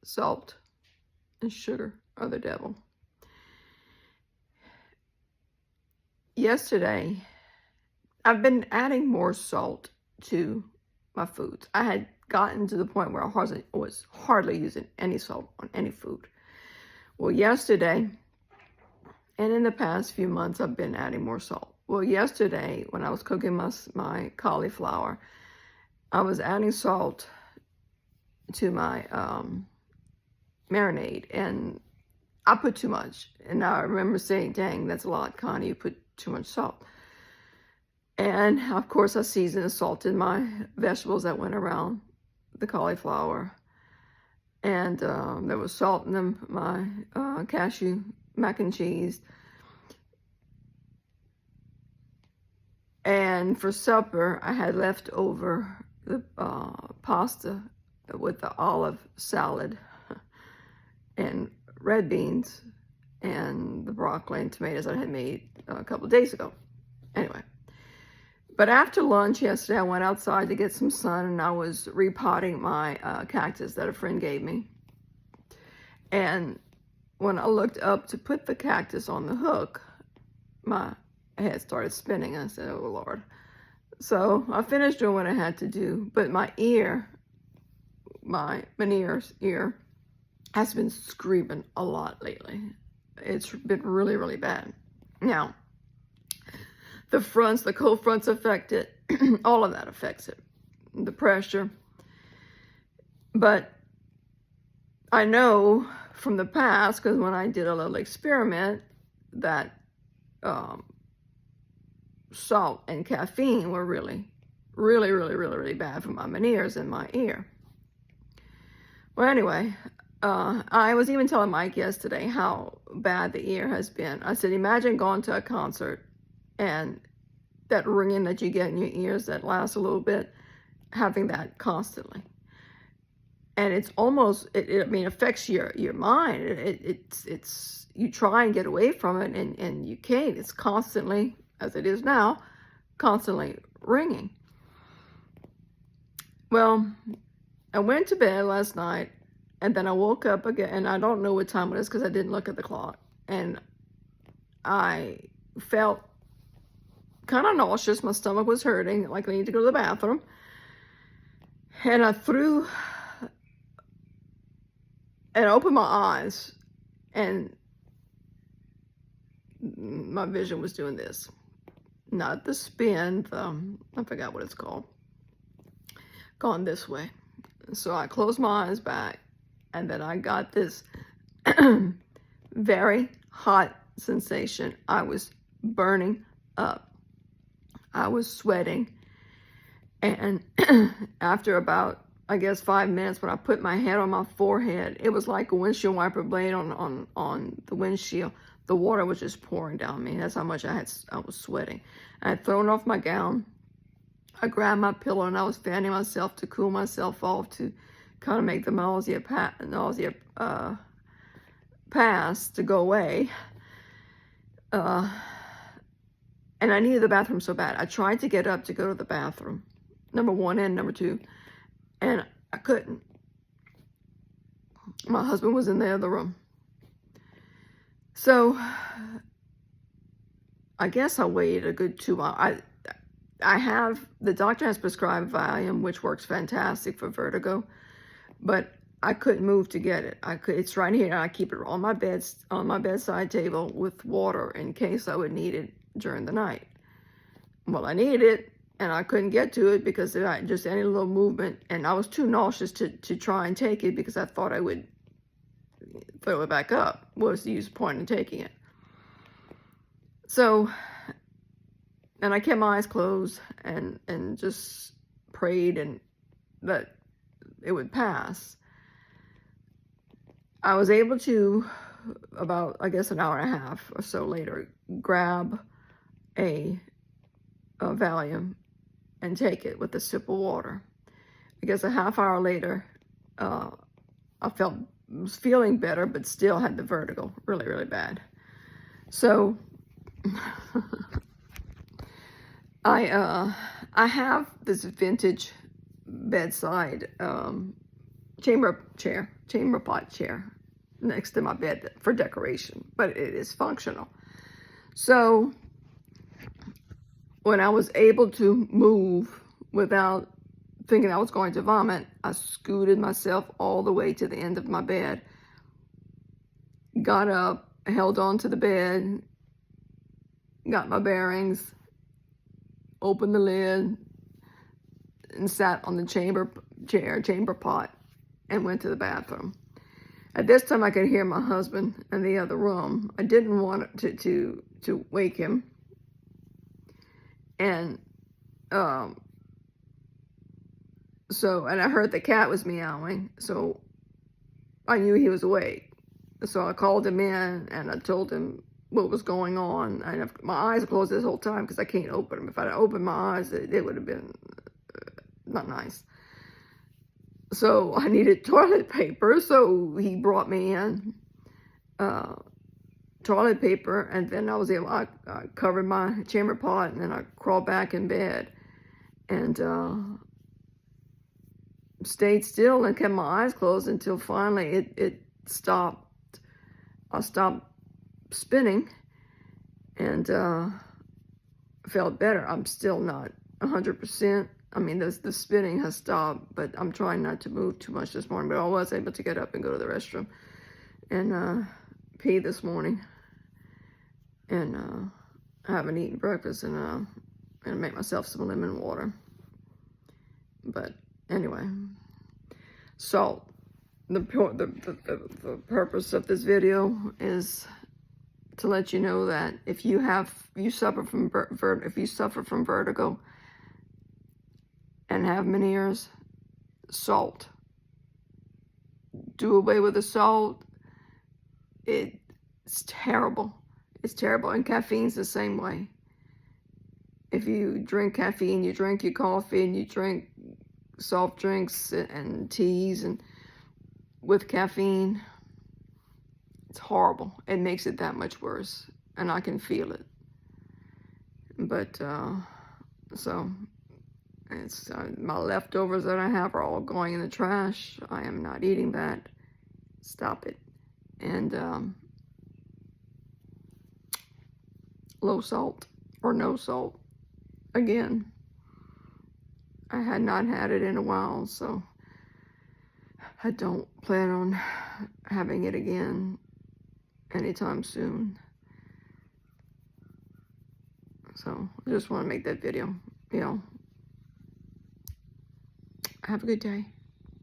Salt and sugar are the devil. Yesterday, I've been adding more salt to my foods. I had gotten to the point where I was hardly using any salt on any food. Well, yesterday, and in the past few months, I've been adding more salt. Well, yesterday, when I was cooking my cauliflower, I was adding salt to my marinade, and I put too much. And I remember saying, dang, that's a lot, Connie, you put too much salt. And of course, I seasoned and salted my vegetables that went around the cauliflower. And there was salt in them, my cashew mac and cheese. And for supper, I had left over the pasta with the olive salad and red beans and the broccoli and tomatoes I had made a couple of days ago. Anyway, but after lunch yesterday, I went outside to get some sun, and I was repotting my cactus that a friend gave me. And when I looked up to put the cactus on the hook, my head started spinning. I said, oh, Lord. So I finished doing what I had to do, but my ear, my Meniere's ear, has been screaming a lot lately. It's been really, really bad. Now, the cold fronts affect it. All of that affects it. The pressure. But I know from the past, because when I did a little experiment, that salt and caffeine were really, really, really, really, really bad for my Meniere's and my ear. Well, anyway, I was even telling Mike yesterday how bad the ear has been. I said, imagine going to a concert and that ringing that you get in your ears that lasts a little bit, having that constantly. And it's almost, it affects your mind. It's you try and get away from it, and you can't. It's constantly, as it is now, constantly ringing. Well, I went to bed last night, and then I woke up again, and I don't know what time it is because I didn't look at the clock. And I felt kind of nauseous. My stomach was hurting, like I needed to go to the bathroom. And I threw and opened my eyes, and my vision was doing this. Not the spin, I forgot what it's called. Gone this way. So I closed my eyes back, and then I got this very hot sensation. I was burning up. I was sweating. And after about, I guess, 5 minutes, when I put my head on my forehead, it was like a windshield wiper blade on the windshield. The water was just pouring down me. That's how much I was sweating. I had thrown off my gown. I grabbed my pillow, and I was fanning myself to cool myself off, to kind of make the nausea pass, to go away. And I needed the bathroom so bad. I tried to get up to go to the bathroom, number one and number two, and I couldn't. My husband was in the other room. So I guess I waited a good 2 hours. The doctor has prescribed Valium, which works fantastic for vertigo, but I couldn't move to get it. It's right here. I keep it on my bedside table with water in case I would need it during the night. Well, I needed it, and I couldn't get to it because just any little movement, and I was too nauseous to try and take it because I thought I would throw it back up. What was the point in taking it? So, and I kept my eyes closed and just prayed and that it would pass. I was able to, about, I guess, an hour and a half or so later, grab a Valium and take it with a sip of water. I guess a half hour later, I was feeling better, but still had the vertigo really, really bad. So I have this vintage bedside chamber pot chair next to my bed for decoration, but it is functional. So when I was able to move without thinking I was going to vomit, I scooted myself all the way to the end of my bed, got up, held on to the bed, got my bearings, opened the lid, and sat on the chamber pot, and went to the bathroom. At this time, I could hear my husband in the other room. I didn't want to wake him, and and I heard the cat was meowing, so I knew he was awake. So I called him in, and I told him what was going on. And my eyes are closed this whole time because I can't open them. If I'd opened my eyes, it would have been not nice. So I needed toilet paper, so he brought me in toilet paper, and then I covered my chamber pot, and then I crawled back in bed and stayed still and kept my eyes closed until finally it stopped. I stopped spinning and felt better. I'm still not 100%. I mean, the spinning has stopped, but I'm trying not to move too much this morning. But I was able to get up and go to the restroom and pee this morning. And I haven't eaten breakfast, and make myself some lemon water. But anyway, so the purpose of this video is to let you know that if you suffer from vertigo and have Meniere's, salt. Do away with the salt. It's terrible. It's terrible. And caffeine's the same way. If you drink caffeine, you drink your coffee, and you drink soft drinks and teas and with caffeine, it's horrible. It makes it that much worse, and I can feel it. But so it's my leftovers that I have are all going in the trash. I am not eating that. Stop it. And low salt or no salt. Again, I had not had it in a while, so I don't plan on having it again anytime soon. So I just want to make that video. Have a good day.